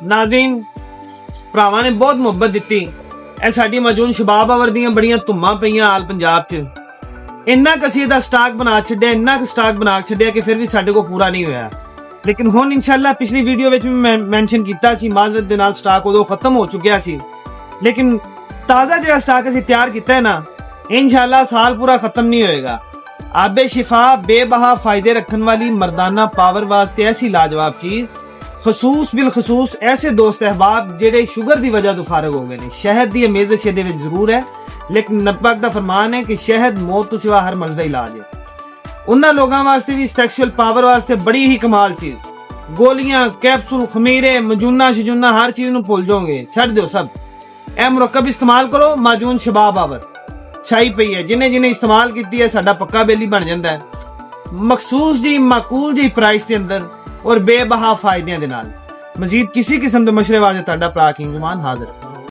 ਨਾਜ਼ਰੀਨ, ਭਰਾਵਾਂ ਨੇ ਬਹੁਤ ਮੁਹੱਬਤ ਦਿੱਤੀ। ਇਹ ਸਾਡੀ ਮੌਜੂਦ ਸ਼ਬਾਬ ਆਵਰ ਦੀਆਂ ਬੜੀਆਂ ਧੁੰਮਾਂ ਪਈਆਂ ਆਲ ਪੰਜਾਬ 'ਚ। ਇੰਨਾ ਕੁ ਅਸੀਂ ਇਹਦਾ ਸਟਾਕ ਬਣਾ ਛੱਡਿਆ, ਇੰਨਾ ਕੁ ਸਟਾਕ ਬਣਾ ਛੱਡਿਆ ਕਿ ਫਿਰ ਵੀ ਸਾਡੇ ਕੋਲ ਪੂਰਾ ਨਹੀਂ ਹੋਇਆ। ਲੇਕਿਨ ਹੁਣ ਇਨਸ਼ਾਅੱਲਾ ਪਿਛਲੀ ਵੀਡੀਓ ਵਿੱਚ ਵੀ ਮੈਂ ਮੈਂਸ਼ਨ ਕੀਤਾ ਸੀ, ਮਾਜ਼ਰਤ ਦੇ ਨਾਲ ਸਟਾਕ ਉਦੋਂ ਖਤਮ ਹੋ ਚੁੱਕਿਆ ਸੀ। ਲੇਕਿਨ ਤਾਜ਼ਾ ਜਿਹੜਾ ਸਟਾਕ ਅਸੀਂ ਤਿਆਰ ਕੀਤਾ ਹੈ ਨਾ, ਇਨਸ਼ਾਅੱਲਾ ਸਾਲ ਪੂਰਾ ਖਤਮ ਨਹੀਂ ਹੋਏਗਾ। ਆਬੇ शिफा बेबहा फायदे रखने वाली मर्दाना पावर वास्ते ऐसी लाजवाब चीज, खसूस बिलखसूस ऐसे दोस्त अहबाब जेड़े शुगर की वजह तो फारग हो गए ने। शहद की अमेजिश ये जरूर है, लेकिन नब्बक का फरमान है कि शहद मौत तो सिवा हर मर्ज का इलाज है। उन्होंने लोगों वास्ते भी सेक्सुअल पावर वास्ते बड़ी ही कमाल चीज, गोलियां, कैप्सूल, खमीरे, मजूना शजूना हर चीज नूं भुल जाओगे, छड़ दो सब। ए मुरक्कब इस्तेमाल करो, माजून शबाब आवर छाई पई है। जिन्हें जिन्हें इस्तेमाल की है साडा पक्का बेली बन जाता है, मखसूस जी माकूल जी प्राइस के अंदर और बेबहा फायदे दे नाल। मजीद किसी किस्म के मशरे वास्ते तुहाडा भरा किंग मान हाजिर है।